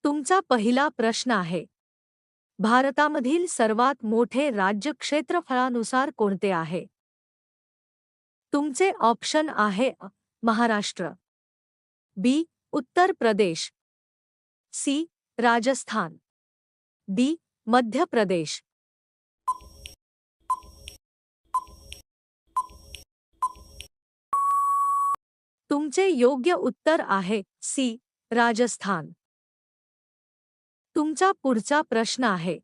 तुमचा पहिला प्रश्न आहे, भारतामधील सर्वात मोठे राज्य क्षेत्रफळानुसार कोणते आहे? तुमचे ऑप्शन आहे महाराष्ट्र, बी. उत्तर प्रदेश, सी. राजस्थान, डी. मध्य प्रदेश. तुमचे योग्य उत्तर आहे सी. राजस्थान. तुमचा पुढचा प्रश्न आहे,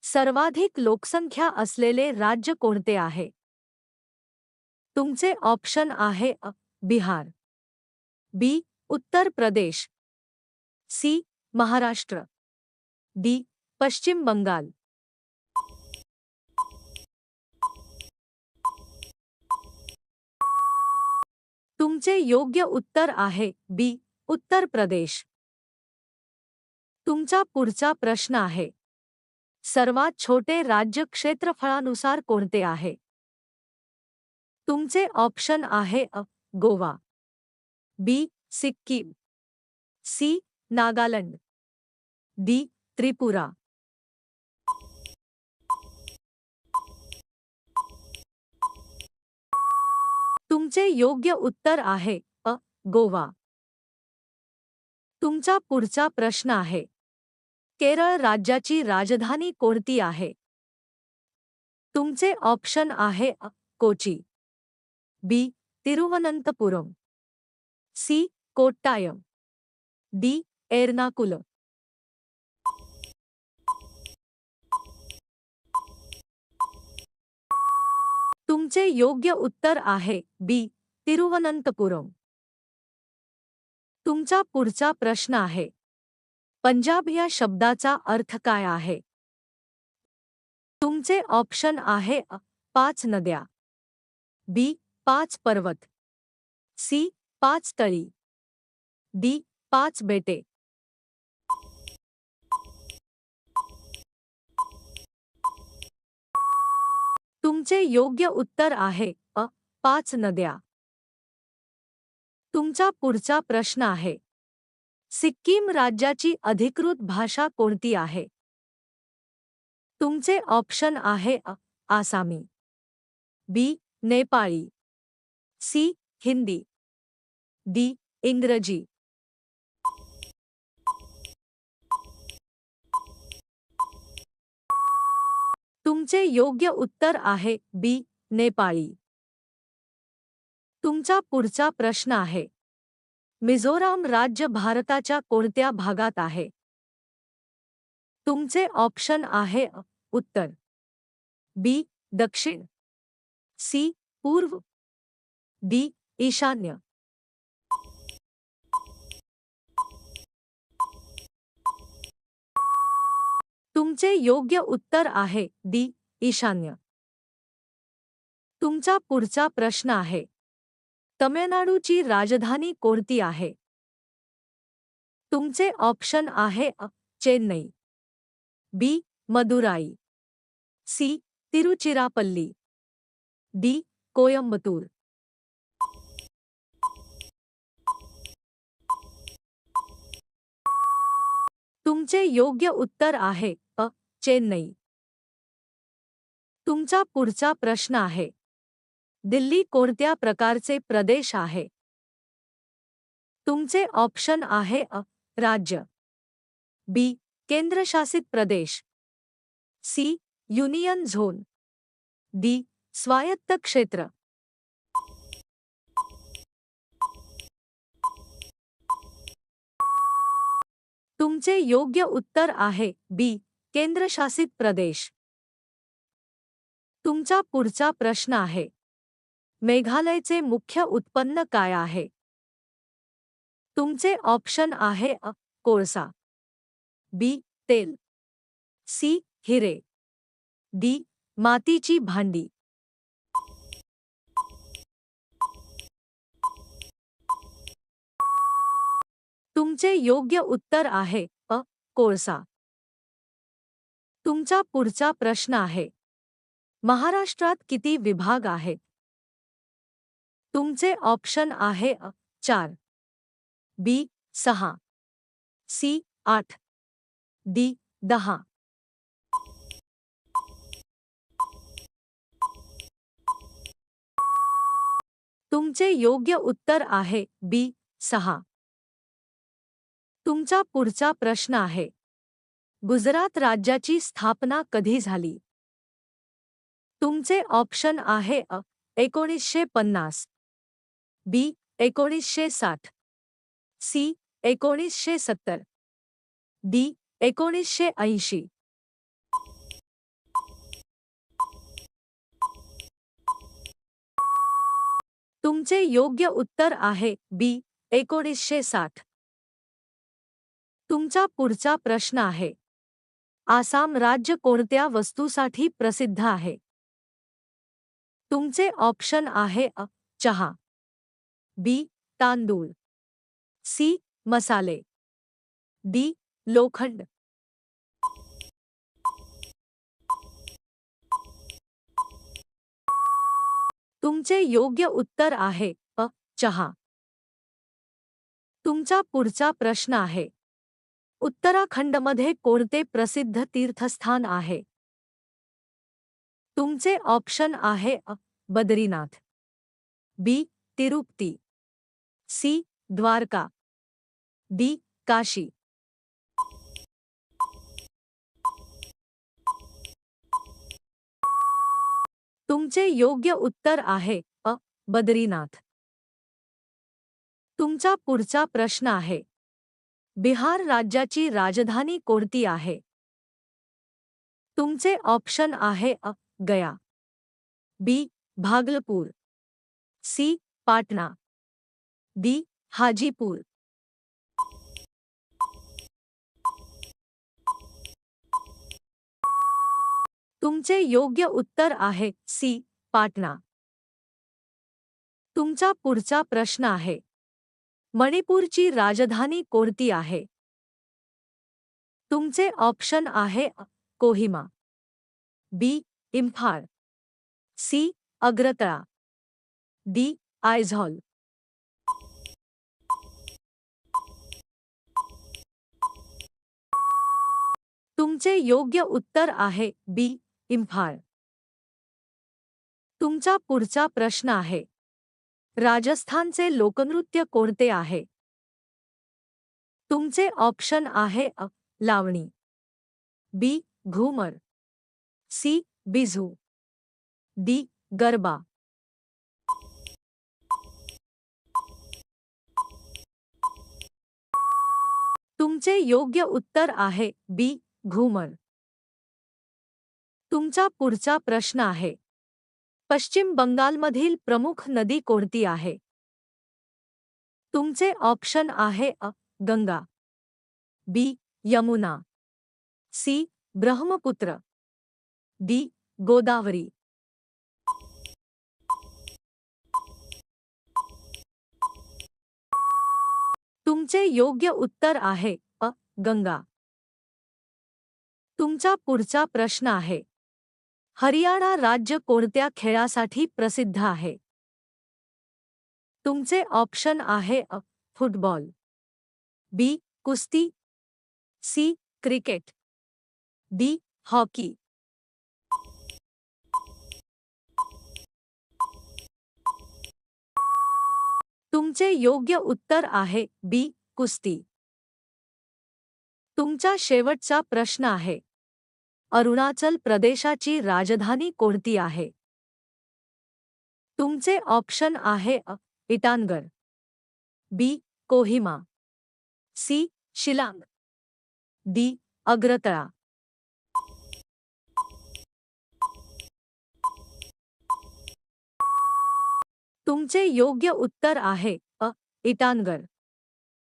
सर्वाधिक लोकसंख्या असलेले राज्य कोणते आहे? तुमचे ऑप्शन आहे बिहार, बी. उत्तर प्रदेश, सी. महाराष्ट्र, डी. पश्चिम बंगाल. तुमचे योग्य उत्तर आहे बी. उत्तर प्रदेश. तुमचा पुढचा प्रश्न आहे, सर्वात छोटे राज्य क्षेत्रफळानुसार कोणते आहे? तुमचे ऑप्शन आहे गोवा, बी. सिक्कीम, सी. नागालँड, डी. त्रिपुरा. तुमचे योग्य उत्तर आहे गोवा. तुमचा पुढचा प्रश्न आहे, केरळ राज्याची राजधानी कोणती आहे? तुमचे ऑप्शन आहे कोची, बी. तिरुवनंतपुरम, सी. कोट्टायम, डी. एर्नाकुलम. तुमचे योग्य उत्तर आहे बी. तिरुवनंतपुरम. तुमचा पुढचा प्रश्न आहे, पंजाब या शब्दाचा अर्थ काय आहे? तुमचे ऑप्शन आहे पाच नद्या, बी. पाच पर्वत, सी. पाच तळी, डी. पाच बेटे. तुमचे योग्य उत्तर आहे पाच नद्या. तुमचा पुढचा प्रश्न आहे, सिक्कीम राज्याची अधिकृत भाषा कोणती आहे? तुमचे ऑप्शन आहे आसामी, बी. नेपाळी, सी. हिंदी, डी. इंग्रजी. तुमचे योग्य उत्तर आहे बी. नेपाळी. तुमचा पुढचा प्रश्न आहे, मिझोराम राज्य भारताच्या कोणत्या भागात आहे? तुमचे ऑप्शन आहे उत्तर, बी. दक्षिण, सी. पूर्व, डी. ईशान्य. तुमचे योग्य उत्तर आहे डी. ईशान्य. तुमचा पुढचा प्रश्न आहे, तमिळनाडूची राजधानी कोणती आहे? तुमचे ऑप्शन आहे चेन्नई, बी. मदुराई, सी. तिरुचिरापल्ली, डी. कोयंबतूर. तुमचे योग्य उत्तर आहे चेन्नई. तुमचा पुढचा प्रश्न आहे, दिल्ली कोणत्या प्रकारचे प्रदेश आहे? तुमचे ऑप्शन आहे राज्य, बी. केंद्रशासित प्रदेश, सी. Union zone, D. स्वायत्त क्षेत्र. तुमचे योग्य उत्तर आहे बी. केंद्रशासित प्रदेश. तुमचा पुढचा प्रश्न आहे, मेघालयचे मुख्य उत्पन्न काय आहे? तुमचे ऑप्शन आहे कोळसा, बी. तेल, सी. हिरे, डी. मातीची भांडी. तुमचे योग्य उत्तर आहे कोळसा. तुमचा पुढचा प्रश्न आहे, महाराष्ट्रात किती विभाग आहेत? तुमचे ऑप्शन आहे 4, बी. 6, सी. 8. डी 10. तुमचे योग्य उत्तर आहे बी 6. तुमचा पुढचा प्रश्न आहे, गुजरात राज्याची स्थापना कधी झाली? तुमचे ऑप्शन आहे अ 1950, बी 1960, सी 1970, डी 1980. तुमचे योग्य उत्तर आहे बी 1960. तुमचा पुढचा प्रश्न आहे, आसाम राज्य कोणत्या वस्तूसाठी प्रसिद्ध आहे? तुमचे ऑप्शन आहे अ चहा, बी तांदूळ, सी मसाले, डी लोखंड. तुमचे योग्य उत्तर आहे अ चहा. तुमचा पुढचा प्रश्न आहे, उत्तराखंडमध्ये कोणते प्रसिद्ध तीर्थस्थान आहे? तुमचे ऑप्शन आहे अ बद्रीनाथ, बी तिरुपती, सी द्वारका, डी काशी. तुमचे योग्य उत्तर आहे अ बद्रीनाथ. तुमचा पुढचा प्रश्न आहे, बिहार राज्याची राजधानी कोणती आहे? तुमचे ऑप्शन आहे अ गया, बी भागलपूर, सी पाटणा, डी हाजीपूर. तुमचे योग्य उत्तर आहे सी पाटणा. तुमचा पुढचा प्रश्न आहे, मणिपूरची राजधानी कोणती आहे? तुमचे ऑप्शन आहे अ कोहिमा, बी इम्फाळ, सी अग्रतळा, डी आयझॉल. तुमचे योग्य उत्तर आहे बी इम्फाळ. तुमचा पुढचा प्रश्न आहे, राजस्थानचे लोकनृत्य कोणते आहे? तुमचे ऑप्शन आहे अ लावणी, बी घुमर, सी बिझू, डी गरबा. तुमचे योग्य उत्तर आहे बी घुमर. तुमचा पुढचा प्रश्न आहे, पश्चिम बंगालमधील प्रमुख नदी कोणती आहे? तुमचे ऑप्शन आहे अ गंगा, बी यमुना, सी ब्रह्मपुत्र, डी गोदावरी. तुमचे योग्य उत्तर आहे अ गंगा. तुमचा पुढचा प्रश्न आहे, हरियाणा राज्य कोणत्या खेळासाठी प्रसिद्ध आहे? तुमचे ऑप्शन आहे अ फुटबॉल, बी कुस्ती, सी क्रिकेट, डी हॉकी. तुमचे योग्य उत्तर आहे बी कुस्ती. तुमचा शेवटचा प्रश्न आहे, अरुणाचल प्रदेशाची राजधानी कोणती आहे? तुमचे ऑप्शन आहे अ इटानगर, बी कोहिमा, सी शिलांग, डी अग्रतळा. तुमचे योग्य उत्तर आहे अ इटानगर.